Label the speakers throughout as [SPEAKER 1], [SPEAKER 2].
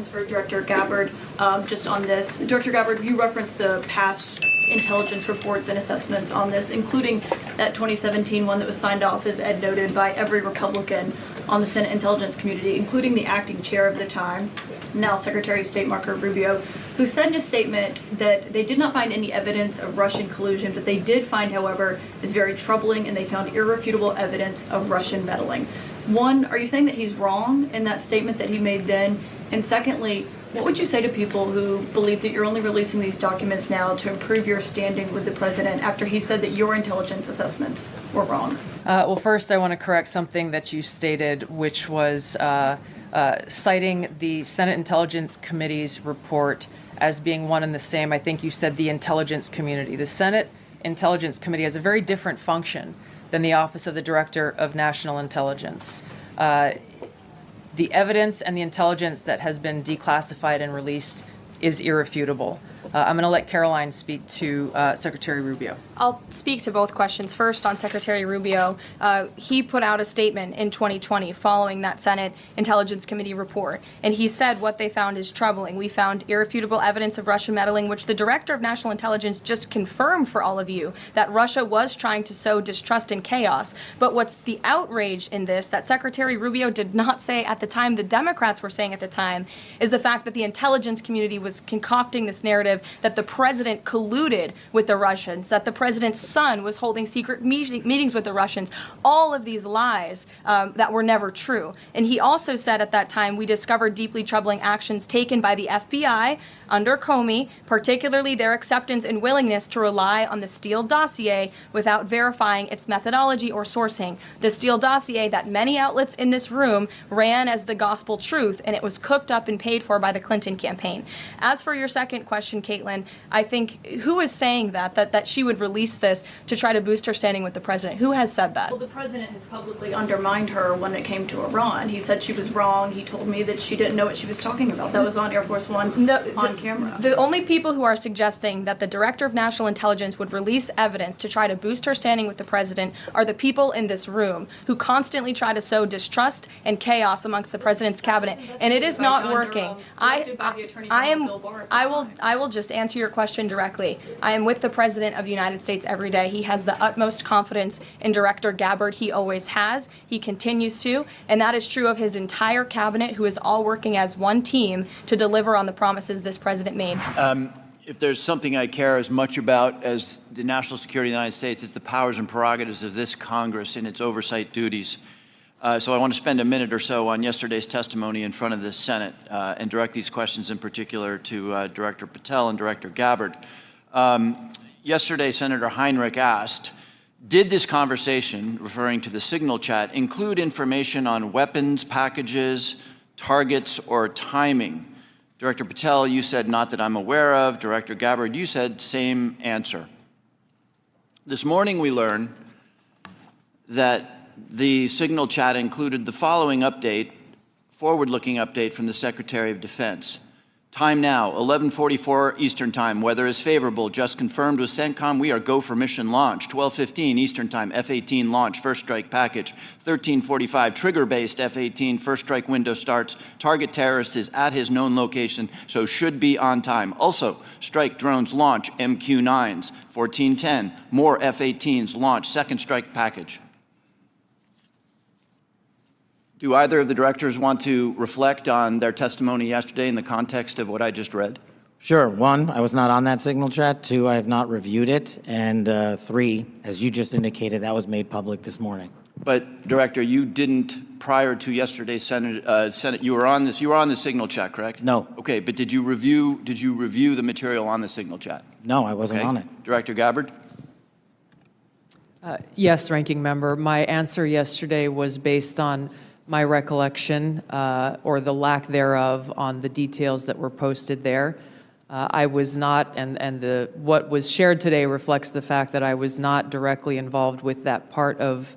[SPEAKER 1] questions for Director Gabbard just on this. Director Gabbard, you referenced the past intelligence reports and assessments on this, including that 2017 one that was signed off, as Ed noted, by every Republican on the Senate Intelligence Community, including the acting chair of the time, now Secretary of State Marco Rubio, who said in a statement that they did not find any evidence of Russian collusion, but they did find, however, is very troubling, and they found irrefutable evidence of Russian meddling. One, are you saying that he's wrong in that statement that he made then? And secondly, what would you say to people who believe that you're only releasing these documents now to improve your standing with the president after he said that your intelligence assessments were wrong?
[SPEAKER 2] Well, first, I want to correct something that you stated, which was citing the Senate Intelligence Committee's report as being one and the same. I think you said the intelligence community. The Senate Intelligence Committee has a very different function than the Office of the Director of National Intelligence. The evidence and the intelligence that has been declassified and released is irrefutable. I'm going to let Caroline speak to Secretary Rubio.
[SPEAKER 3] I'll speak to both questions. First, on Secretary Rubio, he put out a statement in 2020 following that Senate Intelligence Committee report, and he said what they found is troubling. We found irrefutable evidence of Russian meddling, which the Director of National Intelligence just confirmed for all of you, that Russia was trying to sow distrust and chaos. But what's the outrage in this that Secretary Rubio did not say at the time, the Democrats were saying at the time, is the fact that the intelligence community was concocting this narrative that the president colluded with the Russians, that the president's son was holding secret meetings with the Russians, all of these lies that were never true. And he also said at that time, we discovered deeply troubling actions taken by the FBI under Comey, particularly their acceptance and willingness to rely on the Steele dossier without verifying its methodology or sourcing. The Steele dossier that many outlets in this room ran as the gospel truth, and it was cooked up and paid for by the Clinton campaign. As for your second question, Caitlin, I think who is saying that she would release this to try to boost her standing with the president? Who has said that?
[SPEAKER 1] Well, the president has publicly undermined her when it came to Iran. He said she was wrong. He told me that she didn't know what she was talking about. That was on Air Force One on camera.
[SPEAKER 3] The only people who are suggesting that the Director of National Intelligence would release evidence to try to boost her standing with the president are the people in this room who constantly try to sow distrust and chaos amongst the president's cabinet, and it is not working. I will just answer your question directly. I am with the President of the United States every day. He has the utmost confidence in Director Gabbard. He always has. He continues to, and that is true of his entire cabinet, who is all working as one team to deliver on the promises this president made.
[SPEAKER 4] If there's something I care as much about as the national security of the United States, it's the powers and prerogatives of this Congress and its oversight duties. So I want to spend a minute or so on yesterday's testimony in front of the Senate and direct these questions in particular to Director Patel and Director Gabbard. Yesterday, Senator Heinrich asked, did this conversation, referring to the signal chat, include information on weapons, packages, targets, or timing? Director Patel, you said not that I'm aware of. Director Gabbard, you said same answer. This morning we learned that the signal chat included the following update, forward-looking update from the Secretary of Defense. Time now, 11:44 Eastern Time. Weather is favorable. Just confirmed with CENTCOM. We are go for mission launch. 12:15 Eastern Time. F-18 launch. First strike package. 13:45 trigger-based F-18 first strike window starts. Target terrorist is at his known location, so should be on time. Also, strike drones launch. MQ-9s. 14:10 more F-18s launch. Second strike package. Do either of the directors want to reflect on their testimony yesterday in the context of what I just read?
[SPEAKER 5] Sure. One, I was not on that signal chat. Two, I have not reviewed it. And three, as you just indicated, that was made public this morning.
[SPEAKER 4] But, Director, you didn't, prior to yesterday's Senate, you were on the signal chat, correct?
[SPEAKER 5] No.
[SPEAKER 4] Okay, but did you review the material on the signal chat?
[SPEAKER 5] No, I wasn't on it.
[SPEAKER 4] Director Gabbard?
[SPEAKER 2] Yes, Ranking Member. My answer yesterday was based on my recollection, or the lack thereof, on the details that were posted there. I was not, and what was shared today reflects the fact that I was not directly involved with that part of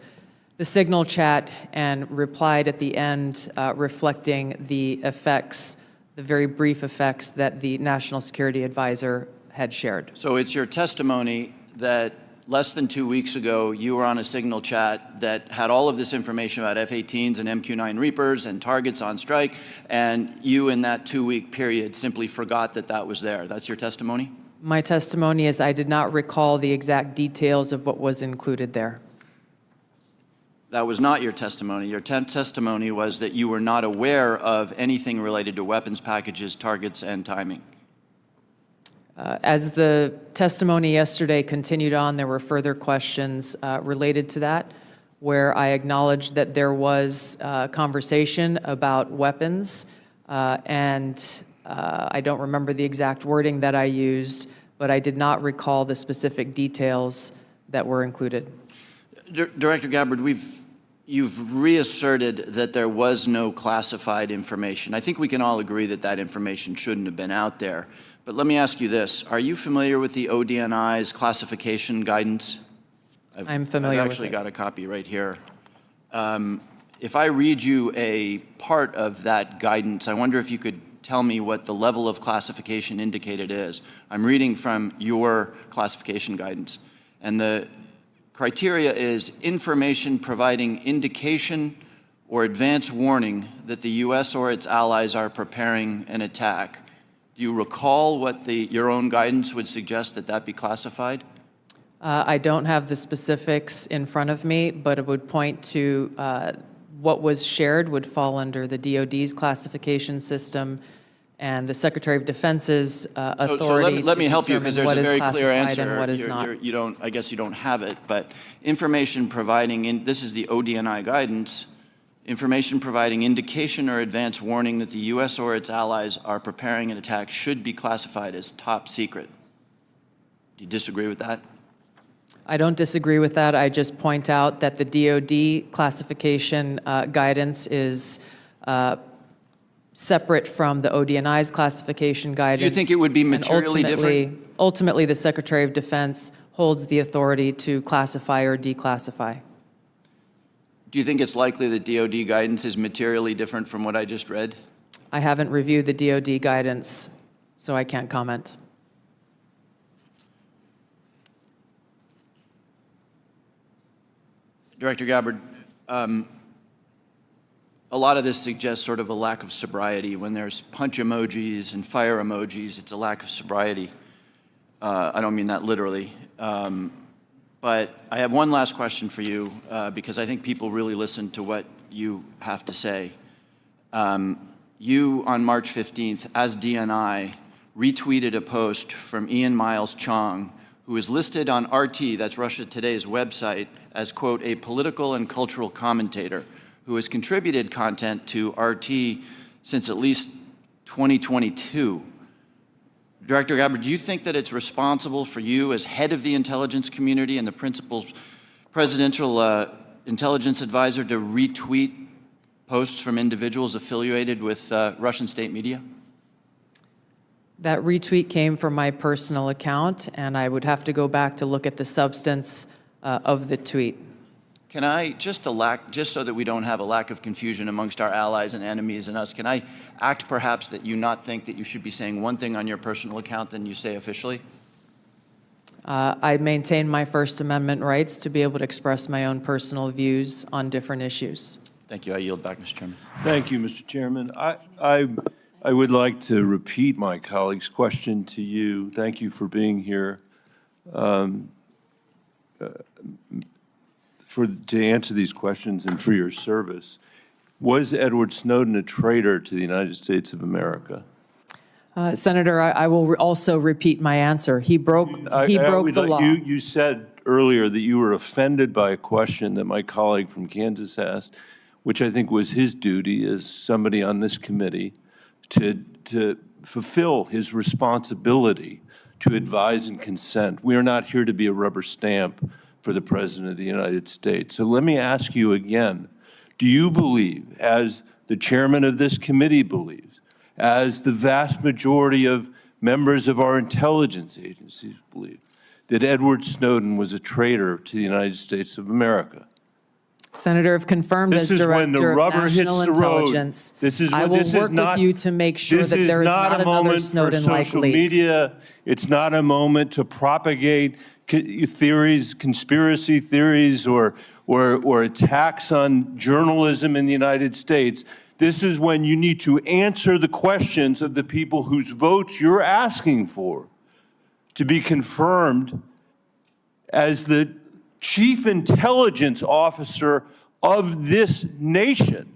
[SPEAKER 2] the signal chat, and replied at the end reflecting the effects, the very brief effects that the National Security Advisor had shared.
[SPEAKER 4] So it's your testimony that less than 2 weeks ago, you were on a signal chat that had all of this information about F-18s and MQ-9 Reapers and targets on strike, and you in that 2-week period simply forgot that that was there. That's your testimony?
[SPEAKER 2] My testimony is I did not recall the exact details of what was included there.
[SPEAKER 4] That was not your testimony. Your testimony was that you were not aware of anything related to weapons packages, targets, and timing.
[SPEAKER 2] As the testimony yesterday continued on, there were further questions related to that, where I acknowledged that there was conversation about weapons, and I don't remember the exact wording that I used, but I did not recall the specific details that were included.
[SPEAKER 4] Director Gabbard, you've reasserted that there was no classified information. I think we can all agree that that information shouldn't have been out there. But let me ask you this. Are you familiar with the ODNI's classification guidance?
[SPEAKER 2] I'm familiar with it.
[SPEAKER 4] I've actually got a copy right here. If I read you a part of that guidance, I wonder if you could tell me what the level of classification indicated is. I'm reading from your classification guidance. And the criteria is information providing indication or advance warning that the U.S. or its allies are preparing an attack. Do you recall what your own guidance would suggest that be classified?
[SPEAKER 2] I don't have the specifics in front of me, but it would point to what was shared would fall under the DoD's classification system and the Secretary of Defense's authority
[SPEAKER 4] let me help you, because there's a very clear answer.
[SPEAKER 2] And what is not.
[SPEAKER 4] I guess you don't have it, but information providing, this is the ODNI guidance, information providing indication or advance warning that the U.S. or its allies are preparing an attack should be classified as top secret. Do you disagree with that?
[SPEAKER 2] I don't disagree with that. I just point out that the DoD classification guidance is separate from the ODNI's classification guidance.
[SPEAKER 4] Do you think it would be materially different?
[SPEAKER 2] Ultimately, the Secretary of Defense holds the authority to classify or declassify.
[SPEAKER 4] Do you think it's likely that DoD guidance is materially different from what I just read?
[SPEAKER 2] I haven't reviewed the DoD guidance, so I can't comment.
[SPEAKER 4] Director Gabbard, a lot of this suggests sort of a lack of sobriety. When there's punch emojis and fire emojis, it's a lack of sobriety. I don't mean that literally. But I have one last question for you, because I think people really listen to what you have to say. You, on March 15th, as DNI, retweeted a post from Ian Miles Chong, who is listed on RT, that's Russia Today's website, as, quote, a political and cultural commentator who has contributed content to RT since at least 2022. Director Gabbard, do you think that it's responsible for you as head of the intelligence community and the principal presidential intelligence advisor to retweet posts from individuals affiliated with Russian state media?
[SPEAKER 2] That retweet came from my personal account, and I would have to go back to look at the substance of the tweet.
[SPEAKER 4] Can I, just so that we don't have a lack of confusion amongst our allies and enemies and us, can I act perhaps that you not think that you should be saying one thing on your personal account than you say officially?
[SPEAKER 2] I maintain my First Amendment rights to be able to express my own personal views on different issues.
[SPEAKER 4] Thank you. I yield back, Mr. Chairman.
[SPEAKER 6] Thank you, Mr. Chairman. I would like to repeat my colleague's question to you. Thank you for being here. To answer these questions and for your service. Was Edward Snowden a traitor to the United States of America?
[SPEAKER 2] Senator, I will also repeat my answer. He broke the law.
[SPEAKER 6] You said earlier that you were offended by a question that my colleague from Kansas asked, which I think was his duty as somebody on this committee to fulfill his responsibility to advise and consent. We are not here to be a rubber stamp for the President of the United States. So let me ask you again, do you believe, as the chairman of this committee believes, as the vast majority of members of our intelligence agencies believe, that Edward Snowden was a traitor to the United States of America?
[SPEAKER 2] Senator, if confirmed
[SPEAKER 6] This
[SPEAKER 2] as
[SPEAKER 6] is when the
[SPEAKER 2] Director of
[SPEAKER 6] rubber hits
[SPEAKER 2] National
[SPEAKER 6] the road.
[SPEAKER 2] Intelligence, I will work with you to make sure that there is not another Snowden-like
[SPEAKER 6] social
[SPEAKER 2] leak.
[SPEAKER 6] media. It's not a moment to propagate theories, conspiracy theories, or attacks on journalism in the United States. This is when you need to answer the questions of the people whose votes you're asking for to be confirmed as the chief intelligence officer of this nation.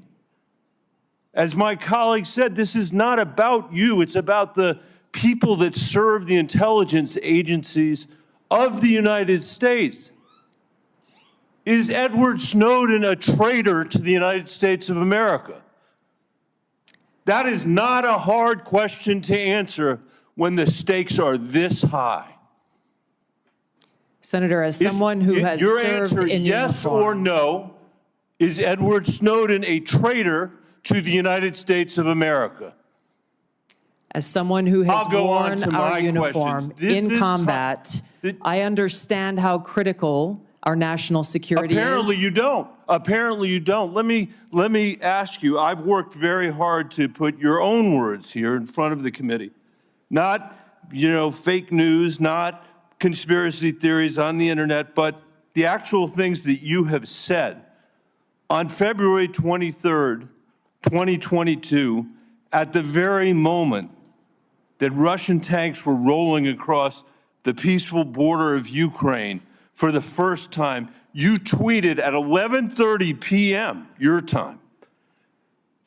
[SPEAKER 6] As my colleague said, this is not about you. It's about the people that serve the intelligence agencies of the United States. Is Edward Snowden a traitor to the United States of America? That is not a hard question to answer when the stakes are this high.
[SPEAKER 2] Senator, as someone who has
[SPEAKER 6] your
[SPEAKER 2] served
[SPEAKER 6] answer,
[SPEAKER 2] in
[SPEAKER 6] yes
[SPEAKER 2] uniform,
[SPEAKER 6] or no, is Edward Snowden a traitor to the United States of America?
[SPEAKER 2] as someone who has
[SPEAKER 6] I'll go on
[SPEAKER 2] worn
[SPEAKER 6] to
[SPEAKER 2] our
[SPEAKER 6] my
[SPEAKER 2] uniform
[SPEAKER 6] questions.
[SPEAKER 2] in combat, I understand how critical our national security
[SPEAKER 6] Apparently
[SPEAKER 2] is.
[SPEAKER 6] you don't. Apparently you don't. Let me ask you, I've worked very hard to put your own words here in front of the committee. Not, fake news, not conspiracy theories on the internet, but the actual things that you have said. On February 23rd, 2022, at the very moment that Russian tanks were rolling across the peaceful border of Ukraine for the first time, you tweeted at 11:30 p.m. your time,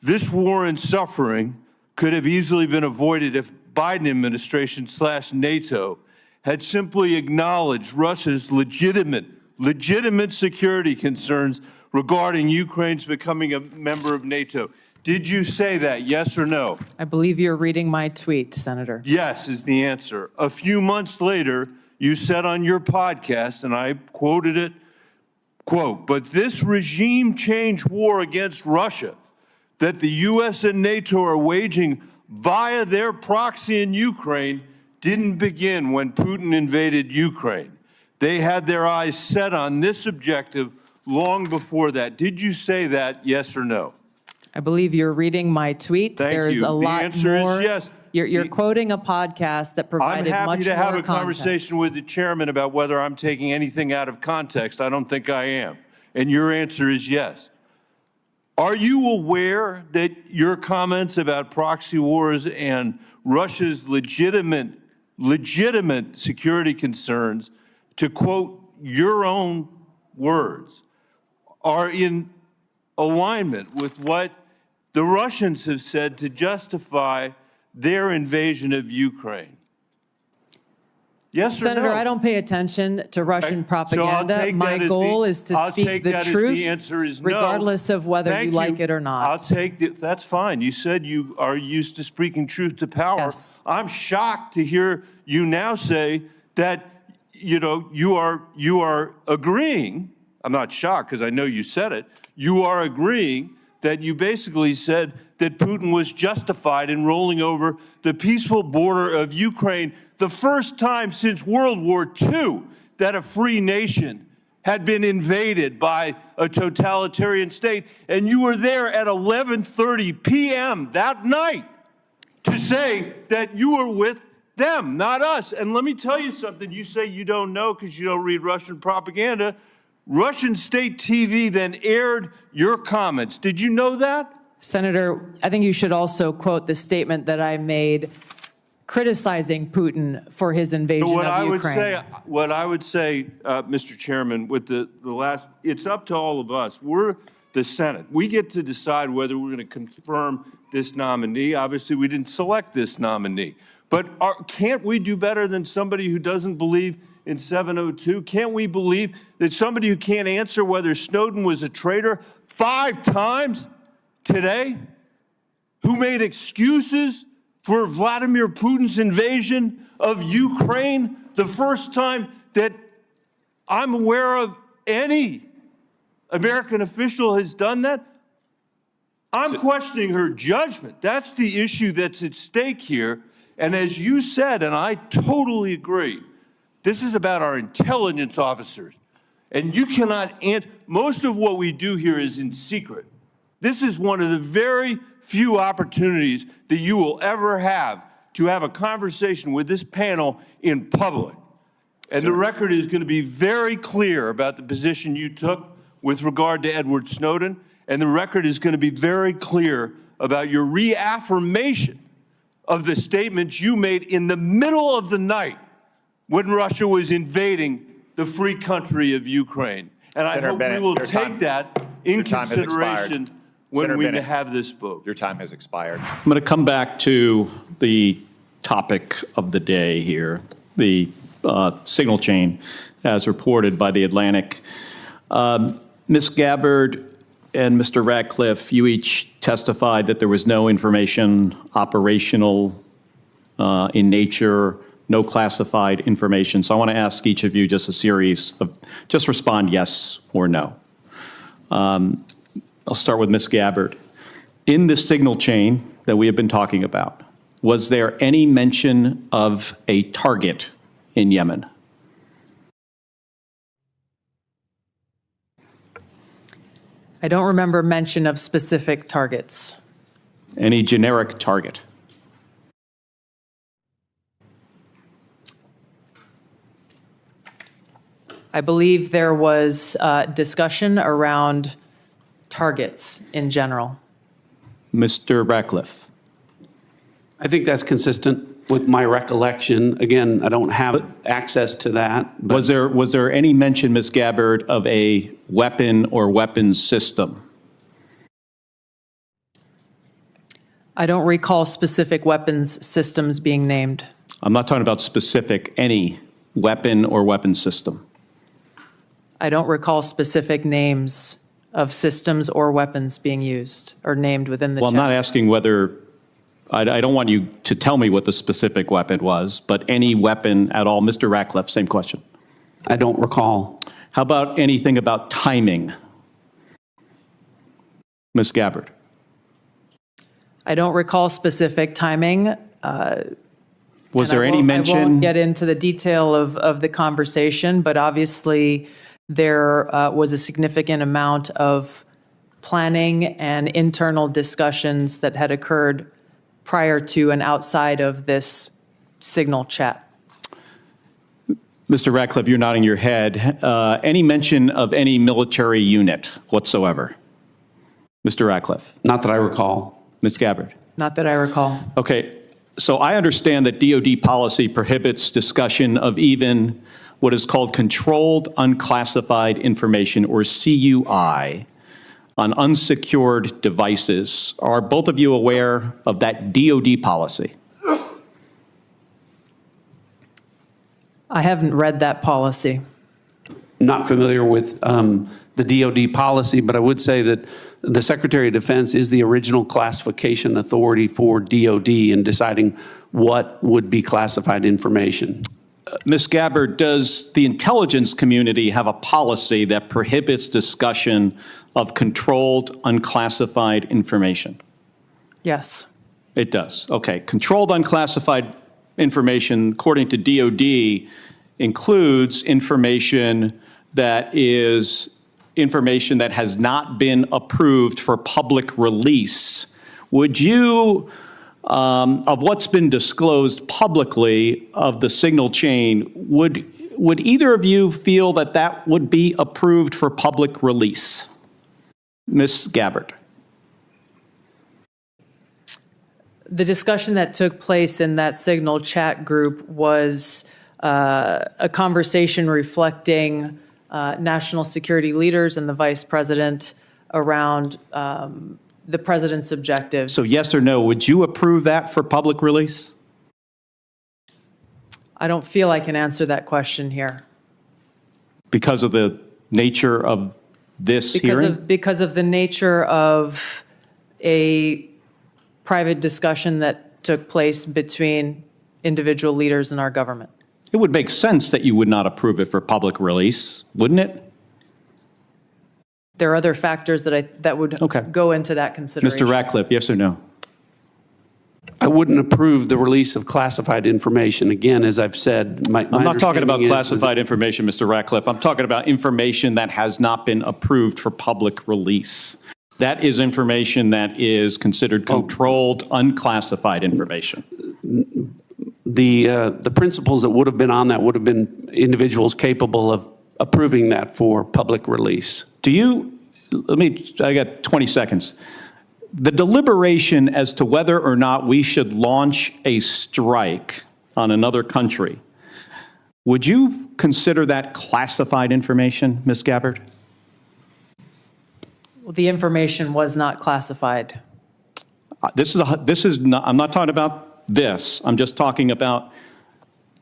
[SPEAKER 6] "This war and suffering could have easily been avoided if Biden administration / NATO had simply acknowledged Russia's legitimate security concerns regarding Ukraine's becoming a member of NATO." Did you say that, yes or no?
[SPEAKER 2] I believe you're reading my tweet, Senator.
[SPEAKER 6] Yes is the answer. A few months later, you said on your podcast, and I quoted it, quote, "But this regime change war against Russia that the U.S. and NATO are waging via their proxy in Ukraine didn't begin when Putin invaded Ukraine. They had their eyes set on this objective long before that." Did you say that, yes or no?
[SPEAKER 2] I believe you're reading my tweet.
[SPEAKER 6] Thank
[SPEAKER 2] There's
[SPEAKER 6] you.
[SPEAKER 2] a lot
[SPEAKER 6] The answer
[SPEAKER 2] more.
[SPEAKER 6] is yes.
[SPEAKER 2] You're quoting a podcast that
[SPEAKER 6] I'm
[SPEAKER 2] provided much more
[SPEAKER 6] happy to have a
[SPEAKER 2] context.
[SPEAKER 6] conversation with the chairman about whether I'm taking anything out of context. I don't think I am. And your answer is yes. Are you aware that your comments about proxy wars and Russia's legitimate security concerns, to quote your own words, are in alignment with what the Russians have said to justify their invasion of Ukraine? Yes or no?
[SPEAKER 2] Senator, I don't pay attention to Russian propaganda. My goal is to speak the truth, regardless of whether you like it or not.
[SPEAKER 6] I'll take it. That's fine. You said you are used to speaking truth to power.
[SPEAKER 2] Yes.
[SPEAKER 6] I'm shocked to hear you now say that you are agreeing. I'm not shocked because I know you said it. You are agreeing that you basically said that Putin was justified in rolling over the peaceful border of Ukraine, the first time since World War II that a free nation had been invaded by a totalitarian state. And you were there at 11:30 p.m. that night to say that you were with them, not us. And let me tell you something. You say you don't know because you don't read Russian propaganda. Russian state TV then aired your comments. Did you know that?
[SPEAKER 2] Senator, I think you should also quote the statement that I made criticizing Putin for his invasion of Ukraine.
[SPEAKER 6] What I would say, Mr. Chairman, with the last, it's up to all of us. We're the Senate. We get to decide whether we're going to confirm this nominee. Obviously, we didn't select this nominee. But can't we do better than somebody who doesn't believe in 702? Can't we believe that somebody who can't answer whether Snowden was a traitor 5 times today, who made excuses for Vladimir Putin's invasion of Ukraine, the first time that I'm aware of any American official has done that? I'm questioning her judgment. That's the issue that's at stake here. And as you said, and I totally agree, this is about our intelligence officers. And you cannot answer. Most of what we do here is in secret. This is one of the very few opportunities that you will ever have to have a conversation with this panel in public. And the record is going to be very clear about the position you took with regard to Edward Snowden, and the record is going to be very clear about your reaffirmation of the statements you made in the middle of the night when Russia was invading the free country of Ukraine. And I hope we will take that in consideration when we have this vote.
[SPEAKER 7] Your time has expired.
[SPEAKER 8] I'm going to come back to the topic of the day here, the signal chain as reported by The Atlantic. Ms. Gabbard and Mr. Ratcliffe, you each testified that there was no information operational in nature, no classified information. So I want to ask each of you just a series of, just respond yes or no. I'll start with Ms. Gabbard. In the signal chain that we have been talking about, was there any mention of a target in Yemen?
[SPEAKER 2] I don't remember mention of specific targets.
[SPEAKER 8] Any generic target?
[SPEAKER 2] I believe there was discussion around targets in general.
[SPEAKER 8] Mr. Ratcliffe?
[SPEAKER 9] I think that's consistent with my recollection. Again, I don't have access to that. But
[SPEAKER 8] Was there any mention, Ms. Gabbard, of a weapon or weapons system?
[SPEAKER 2] I don't recall specific weapons systems being named.
[SPEAKER 8] I'm not talking about specific, any weapon or weapons system.
[SPEAKER 2] I don't recall specific names of systems or weapons being used or named within the
[SPEAKER 8] Well, I'm
[SPEAKER 2] chat.
[SPEAKER 8] not asking whether, I don't want you to tell me what the specific weapon was, but any weapon at all. Mr. Ratcliffe, same question.
[SPEAKER 9] I don't recall.
[SPEAKER 8] How about anything about timing? Ms. Gabbard?
[SPEAKER 2] I don't recall specific timing.
[SPEAKER 8] Was there any
[SPEAKER 2] I
[SPEAKER 8] mention?
[SPEAKER 2] won't get into the detail of the conversation, but obviously there was a significant amount of planning and internal discussions that had occurred prior to and outside of this signal chat.
[SPEAKER 8] Mr. Ratcliffe, you're nodding your head. Any mention of any military unit whatsoever? Mr. Ratcliffe?
[SPEAKER 9] Not that I recall.
[SPEAKER 8] Ms. Gabbard?
[SPEAKER 2] Not that I recall.
[SPEAKER 8] Okay, so I understand that DoD policy prohibits discussion of even what is called controlled unclassified information, or CUI, on unsecured devices. Are both of you aware of that DoD policy?
[SPEAKER 2] I haven't read that policy.
[SPEAKER 9] Not familiar with the DoD policy, but I would say that the Secretary of Defense is the original classification authority for DoD in deciding what would be classified information.
[SPEAKER 8] Ms. Gabbard, does the intelligence community have a policy that prohibits discussion of controlled unclassified information?
[SPEAKER 2] Yes.
[SPEAKER 8] It does. Okay. Controlled unclassified information, according to DoD, includes information that is information that has not been approved for public release. Would you, of what's been disclosed publicly of the signal chain, would either of you feel that that would be approved for public release? Ms. Gabbard.
[SPEAKER 2] The discussion that took place in that signal chat group was a conversation reflecting national security leaders and the vice president around the president's objectives.
[SPEAKER 8] So yes or no, would you approve that for public release?
[SPEAKER 2] I don't feel I can answer that question here.
[SPEAKER 8] Because of the nature of this hearing?
[SPEAKER 2] Because of the nature of a private discussion that took place between individual leaders in our government.
[SPEAKER 8] It would make sense that you would not approve it for public release, wouldn't it?
[SPEAKER 2] There are other factors that would
[SPEAKER 8] Okay.
[SPEAKER 2] go into that consideration.
[SPEAKER 8] Mr. Ratcliffe, yes or no?
[SPEAKER 9] I wouldn't approve the release of classified information. Again, as I've said, my
[SPEAKER 8] I'm not talking about
[SPEAKER 9] understanding is that-
[SPEAKER 8] classified information, Mr. Ratcliffe. I'm talking about information that has not been approved for public release. That is information that is considered controlled, unclassified information.
[SPEAKER 9] The principals that would have been on that would have been individuals capable of approving that for public release.
[SPEAKER 8] I got 20 seconds. The deliberation as to whether or not we should launch a strike on another country, would you consider that classified information, Ms. Gabbard?
[SPEAKER 2] Well, the information was not classified.
[SPEAKER 8] I'm not talking about this. I'm just talking about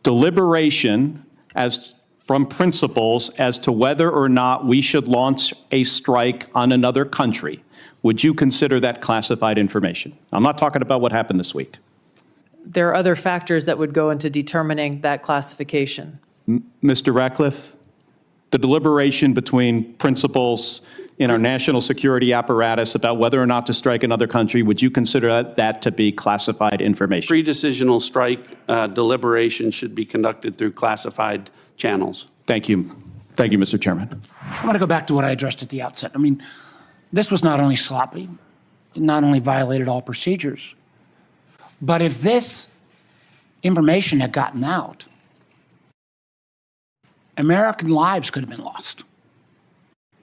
[SPEAKER 8] deliberation from principals as to whether or not we should launch a strike on another country. Would you consider that classified information? I'm not talking about what happened this week.
[SPEAKER 2] There are other factors that would go into determining that classification.
[SPEAKER 8] Mr. Ratcliffe, the deliberation between principals in our national security apparatus about whether or not to strike another country, would you consider that to be classified information?
[SPEAKER 9] Pre-decisional strike deliberation should be conducted through classified channels.
[SPEAKER 8] Thank you. Thank you, Mr. Chairman.
[SPEAKER 7] I want to go back to what I addressed at the outset. I mean, this was not only sloppy, it not only violated all procedures, but if this information had gotten out, American lives could have been lost.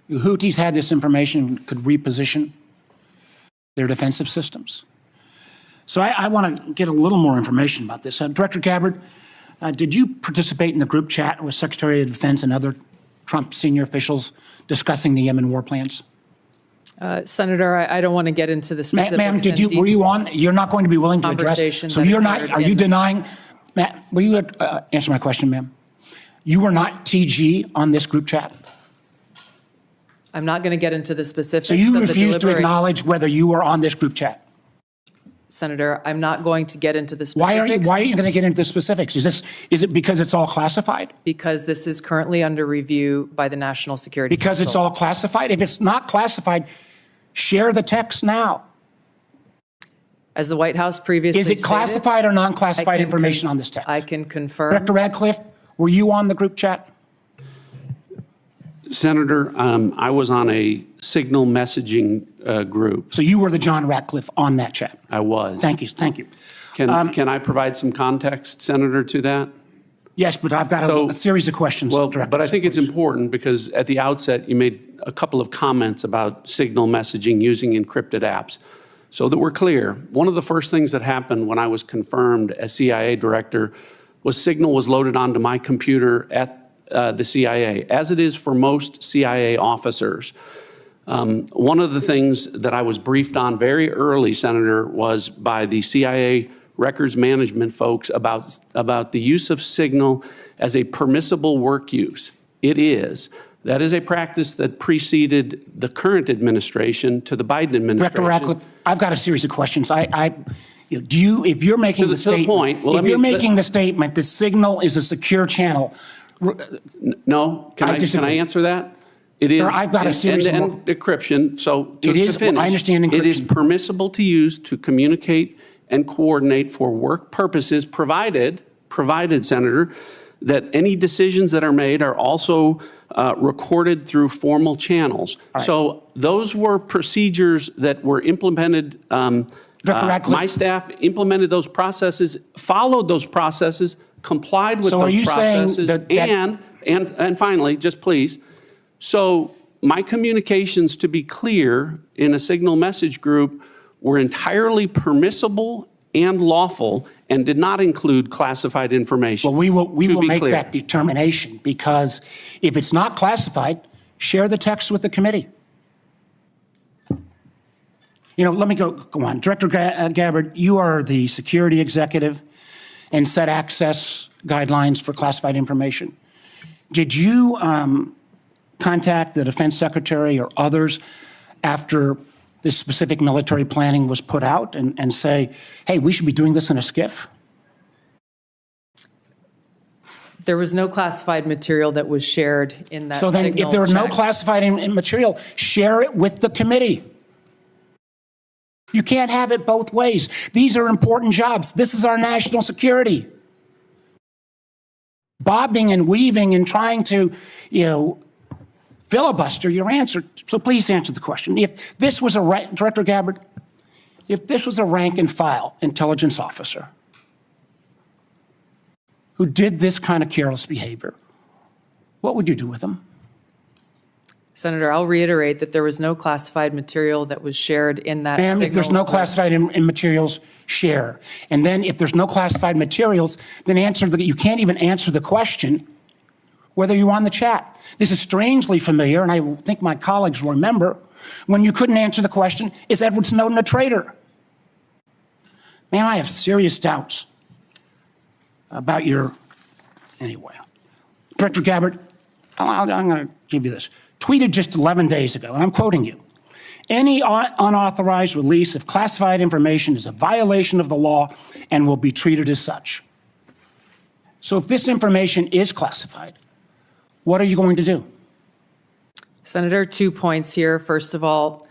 [SPEAKER 7] The Houthis had this information, could reposition their defensive systems. So I want to get a little more information about this. Director Gabbard, did you participate in the group chat with Secretary of Defense and other Trump senior officials discussing the Yemen war plans?
[SPEAKER 2] Senator, I don't want to get into the specifics.
[SPEAKER 7] Ma'am, were you on? You're not going to be willing to address. So you're not, are you denying, Matt, will you answer my question, ma'am? You were not TG on this group chat?
[SPEAKER 2] I'm not going to get into the specifics.
[SPEAKER 7] So you
[SPEAKER 2] of the
[SPEAKER 7] refuse to
[SPEAKER 2] deliberate-
[SPEAKER 7] acknowledge whether you were on this group chat?
[SPEAKER 2] Senator, I'm not going to get into the specifics.
[SPEAKER 7] Why aren't you going to get into the specifics? Is it because it's all classified?
[SPEAKER 2] Because this is currently under review by the National Security
[SPEAKER 7] Because it's
[SPEAKER 2] Council.
[SPEAKER 7] all classified? If it's not classified, share the text now.
[SPEAKER 2] As the White House previously
[SPEAKER 7] Is it
[SPEAKER 2] stated,
[SPEAKER 7] classified or non-classified
[SPEAKER 2] I can
[SPEAKER 7] information on this text?
[SPEAKER 2] I can confirm.
[SPEAKER 7] Director Radcliffe, were you on the group chat?
[SPEAKER 9] Senator, I was on a signal messaging group.
[SPEAKER 7] So you were the John Ratcliffe on that chat?
[SPEAKER 9] I was.
[SPEAKER 7] Thank you, thank you.
[SPEAKER 9] Can I provide some context, Senator, to that?
[SPEAKER 7] Yes, but I've got a series of questions.
[SPEAKER 9] Well,
[SPEAKER 7] Director,
[SPEAKER 9] but I think it's
[SPEAKER 7] please.
[SPEAKER 9] important because at the outset, you made a couple of comments about signal messaging using encrypted apps. So that we're clear, one of the first things that happened when I was confirmed as CIA director was signal was loaded onto my computer at the CIA, as it is for most CIA officers. One of the things that I was briefed on very early, Senator, was by the CIA records management folks about the use of signal as a permissible work use. It is. That is a practice that preceded the current administration to the Biden administration.
[SPEAKER 7] Director Ratcliffe, I've got a series of questions. If you're making the statement, the statement, the signal is a secure channel.
[SPEAKER 9] No, can I answer that? It is
[SPEAKER 7] I've got a series of
[SPEAKER 9] end-to-end encryption. So to
[SPEAKER 7] I
[SPEAKER 9] finish,
[SPEAKER 7] understand encryption.
[SPEAKER 9] it is permissible to use to communicate and coordinate for work purposes, provided, Senator, that any decisions that are made are also recorded through formal channels. Right. So those were procedures that were implemented. My staff implemented those processes, followed those processes, complied with those processes, and finally, just please. So my communications, to be clear, in a signal message group were entirely permissible and lawful and did not include classified information.
[SPEAKER 7] Well, we will make that determination, because if it's not classified, share the text with the committee. Let me go on. Director Gabbard, you are the security executive and set access guidelines for classified information. Did you contact the defense secretary or others after this specific military planning was put out and say, hey, we should be doing this in a SCIF?
[SPEAKER 2] There was no classified material that was shared in that
[SPEAKER 7] So then if there were no classified material, share it with the committee. You can't have it both ways. These are important jobs. This is our national security. Bobbing and weaving and trying to, filibuster your answer. So please answer the question. If this was Director Gabbard, if this was a rank and file intelligence officer who did this kind of careless behavior, what would you do with them?
[SPEAKER 2] Senator, I'll reiterate that there was no classified material that was shared in that
[SPEAKER 7] Ma'am, if there's
[SPEAKER 2] signal.
[SPEAKER 7] no classified in materials, share. And then if there's no classified materials, then you can't even answer the question whether you're on the chat. This is strangely familiar, and I think my colleagues will remember, when you couldn't answer the question, is Edward Snowden a traitor? Man, I have serious doubts about anyway. Director Gabbard, I'm going to give you this. Tweeted just 11 days ago, and I'm quoting you. Any unauthorized release of classified information is a violation of the law and will be treated as such. So if this information is classified, what are you going to do?
[SPEAKER 2] Senator, 2 points here. First of all,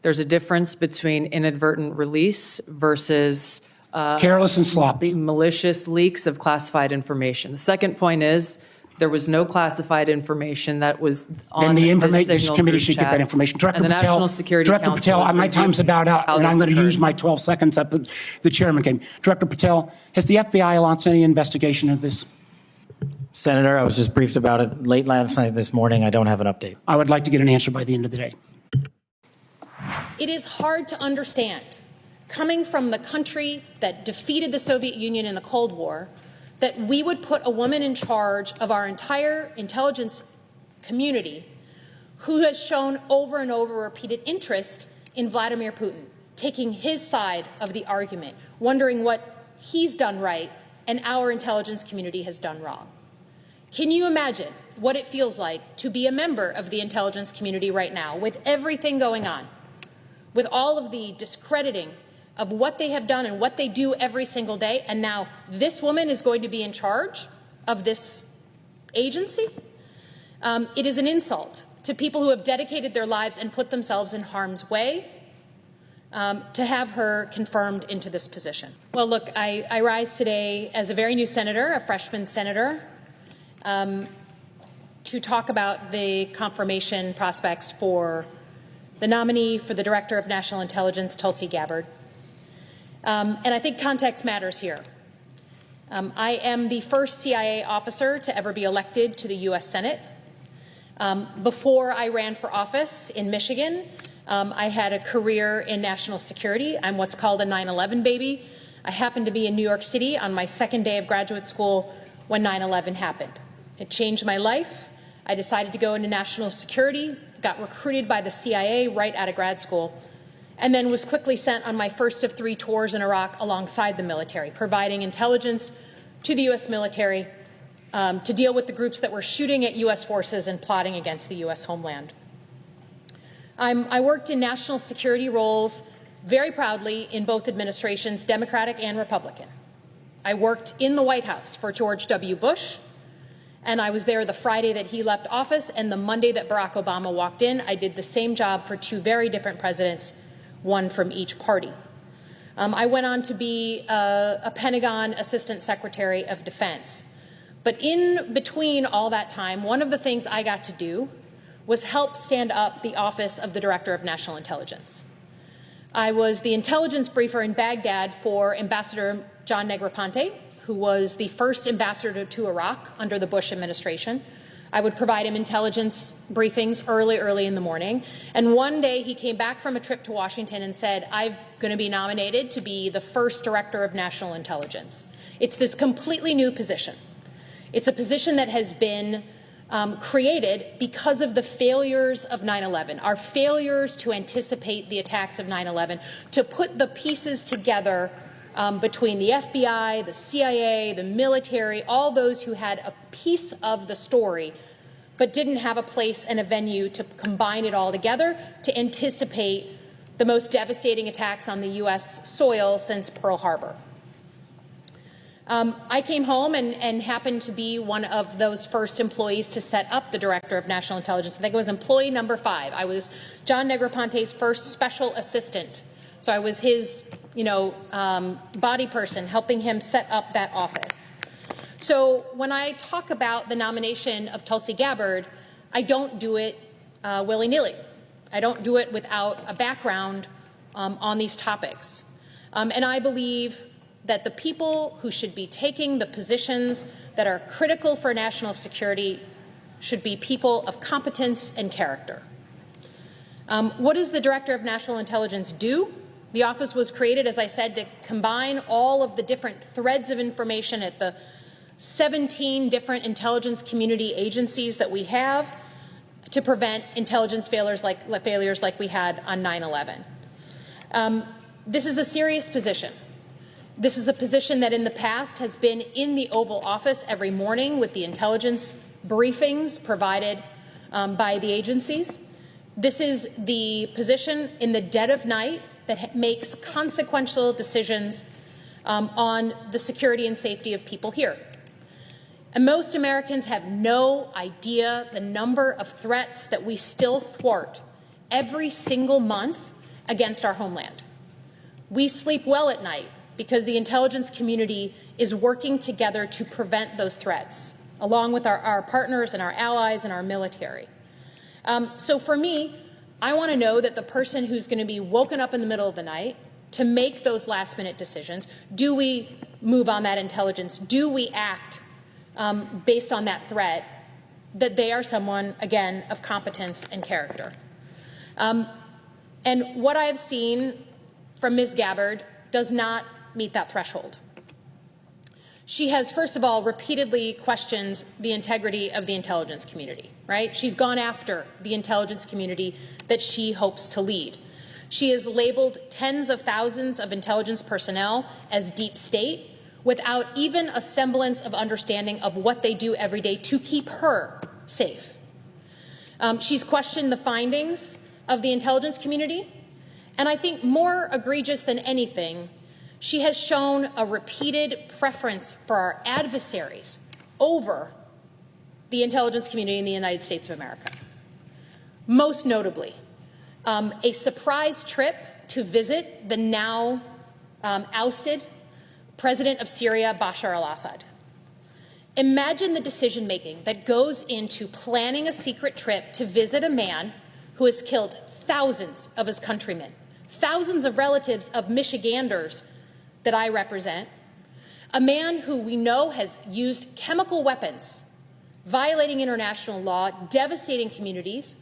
[SPEAKER 2] there's a difference between inadvertent release versus
[SPEAKER 7] Careless and sloppy.
[SPEAKER 2] malicious leaks of classified information. The second point is there was no classified information that was on
[SPEAKER 7] Then
[SPEAKER 2] this
[SPEAKER 7] this
[SPEAKER 2] signal
[SPEAKER 7] committee
[SPEAKER 2] group
[SPEAKER 7] should get
[SPEAKER 2] chat.
[SPEAKER 7] that information. Director
[SPEAKER 2] And the
[SPEAKER 7] Patel,
[SPEAKER 2] National Security
[SPEAKER 7] Director
[SPEAKER 2] Council
[SPEAKER 7] Patel,
[SPEAKER 2] is
[SPEAKER 7] my time's
[SPEAKER 2] reviewing
[SPEAKER 7] about out,
[SPEAKER 2] how
[SPEAKER 7] and I'm
[SPEAKER 2] this
[SPEAKER 7] going to use
[SPEAKER 2] occurred.
[SPEAKER 7] my 12 seconds up. The chairman came. Director Patel, has the FBI launched any investigation of this?
[SPEAKER 5] Senator, I was just briefed about it late last night, this morning. I don't have an update.
[SPEAKER 7] I would like to get an answer by the end of the day.
[SPEAKER 10] It is hard to understand, coming from the country that defeated the Soviet Union in the Cold War, that we would put a woman in charge of our entire intelligence community who has shown over and over repeated interest in Vladimir Putin, taking his side of the argument, wondering what he's done right and our intelligence community has done wrong. Can you imagine what it feels like to be a member of the intelligence community right now with everything going on, with all of the discrediting of what they have done and what they do every single day, and now this woman is going to be in charge of this agency? It is an insult to people who have dedicated their lives and put themselves in harm's way to have her confirmed into this position. Well, look, I rise today as a very new senator, a freshman senator, to talk about the confirmation prospects for the nominee for the Director of National Intelligence, Tulsi Gabbard. And I think context matters here. I am the first CIA officer to ever be elected to the U.S. Senate. Before I ran for office in Michigan, I had a career in national security. I'm what's called a 9/11 baby. I happened to be in New York City on my second day of graduate school when 9/11 happened. It changed my life. I decided to go into national security, got recruited by the CIA right out of grad school, and then was quickly sent on my first of 3 tours in Iraq alongside the military, providing intelligence to the U.S. military to deal with the groups that were shooting at U.S. forces and plotting against the U.S. homeland. I worked in national security roles very proudly in both administrations, Democratic and Republican. I worked in the White House for George W. Bush, and I was there the Friday that he left office and the Monday that Barack Obama walked in. I did the same job for 2 very different presidents, one from each party. I went on to be a Pentagon Assistant Secretary of Defense. But in between all that time, one of the things I got to do was help stand up the Office of the Director of National Intelligence. I was the intelligence briefer in Baghdad for Ambassador John Negroponte, who was the first ambassador to Iraq under the Bush administration. I would provide him intelligence briefings early in the morning. And one day he came back from a trip to Washington and said, I'm going to be nominated to be the first Director of National Intelligence. It's this completely new position. It's a position that has been created because of the failures of 9/11, our failures to anticipate the attacks of 9/11, to put the pieces together between the FBI, the CIA, the military, all those who had a piece of the story but didn't have a place and a venue to combine it all together to anticipate the most devastating attacks on the U.S. soil since Pearl Harbor. I came home and happened to be one of those first employees to set up the Director of National Intelligence. I think it was employee number 5. I was John Negroponte's first special assistant So I was his, body person, helping him set up that office. So when I talk about the nomination of Tulsi Gabbard, I don't do it willy-nilly. I don't do it without a background on these topics. And I believe that the people who should be taking the positions that are critical for national security should be people of competence and character. What does the Director of National Intelligence do? The office was created, as I said, to combine all of the different threads of information at the 17 different intelligence community agencies that we have to prevent intelligence failures like we had on 9/11. This is a serious position. This is a position that in the past has been in the Oval Office every morning with the intelligence briefings provided by the agencies. This is the position in the dead of night that makes consequential decisions on the security and safety of people here. And most Americans have no idea the number of threats that we still thwart every single month against our homeland. We sleep well at night because the intelligence community is working together to prevent those threats, along with our partners and our allies and our military. So for me, I want to know that the person who's going to be woken up in the middle of the night to make those last-minute decisions, do we move on that intelligence? Do we act based on that threat, that they are someone, again, of competence and character? And what I have seen from Ms. Gabbard does not meet that threshold. She has, first of all, repeatedly questioned the integrity of the intelligence community, right? She's gone after the intelligence community that she hopes to lead. She has labeled tens of thousands of intelligence personnel as deep state without even a semblance of understanding of what they do every day to keep her safe. She's questioned the findings of the intelligence community, and I think more egregious than anything, she has shown a repeated preference for our adversaries over the intelligence community in the United States of America. Most notably, a surprise trip to visit the now ousted President of Syria, Bashar al-Assad. Imagine the decision-making that goes into planning a secret trip to visit a man who has killed thousands of his countrymen, thousands of relatives of Michiganders that I represent, a man who we know has used chemical weapons, violating international law, devastating communities,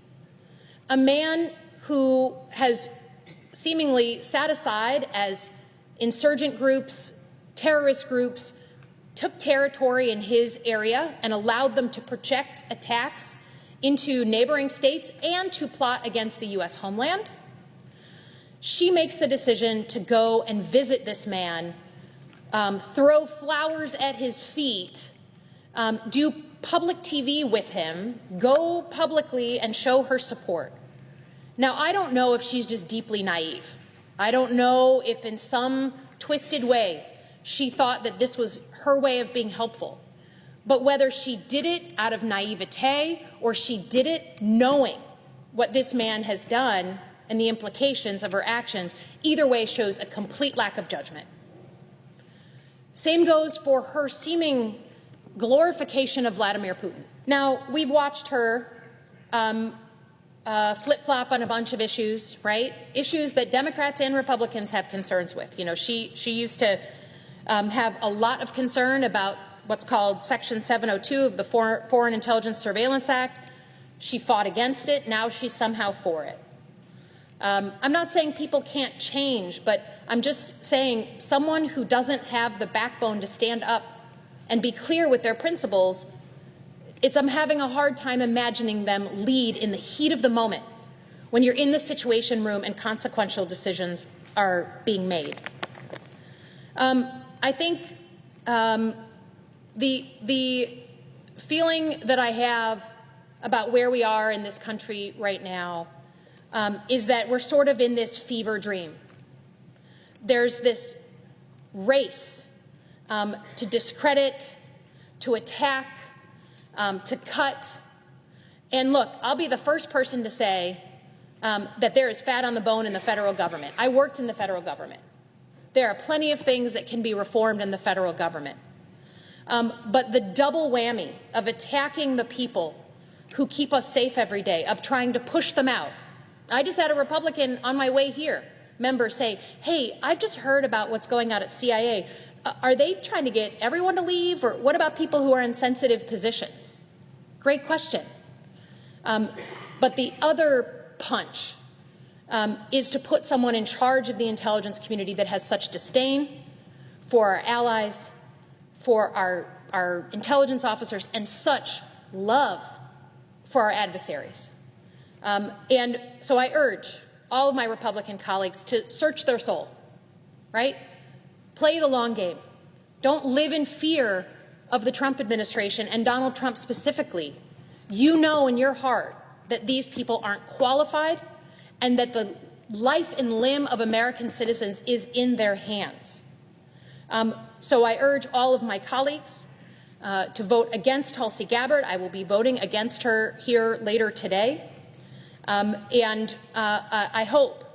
[SPEAKER 10] a man who has seemingly sat aside as insurgent groups, terrorist groups took territory in his area and allowed them to project attacks into neighboring states and to plot against the U.S. homeland. She makes the decision to go and visit this man, throw flowers at his feet, do public TV with him, go publicly and show her support. Now, I don't know if she's just deeply naive. I don't know if in some twisted way she thought that this was her way of being helpful. But whether she did it out of naivete or she did it knowing what this man has done and the implications of her actions, either way shows a complete lack of judgment. Same goes for her seeming glorification of Vladimir Putin. Now, we've watched her flip-flop on a bunch of issues, right? Issues that Democrats and Republicans have concerns with. You know, she used to have a lot of concern about what's called Section 702 of the Foreign Intelligence Surveillance Act. She fought against it. Now she's somehow for it. I'm not saying people can't change, but I'm just saying someone who doesn't have the backbone to stand up and be clear with their principles, I'm having a hard time imagining them lead in the heat of the moment when you're in the Situation Room and consequential decisions are being made. I think the feeling that I have about where we are in this country right now is that we're sort of in this fever dream. There's this race to discredit, to attack, to cut. And look, I'll be the first person to say that there is fat on the bone in the federal government. I worked in the federal government. There are plenty of things that can be reformed in the federal government. But the double whammy of attacking the people who keep us safe every day, of trying to push them out. I just had a Republican on my way here, member, say, hey, I've just heard about what's going on at CIA. Are they trying to get everyone to leave? Or what about people who are in sensitive positions? Great question. But the other punch is to put someone in charge of the intelligence community that has such disdain for our allies, for our intelligence officers, and such love for our adversaries. And so I urge all of my Republican colleagues to search their soul, right? Play the long game. Don't live in fear of the Trump administration and Donald Trump specifically. You know in your heart that these people aren't qualified and that the life and limb of American citizens is in their hands. So I urge all of my colleagues to vote against Tulsi Gabbard. I will be voting against her here later today. I hope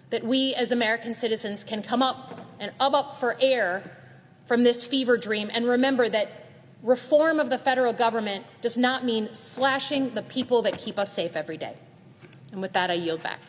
[SPEAKER 10] that we as American citizens can come up and up for air from this fever dream and remember that reform of the federal government does not mean slashing the people that keep us safe every day. And with that, I yield back.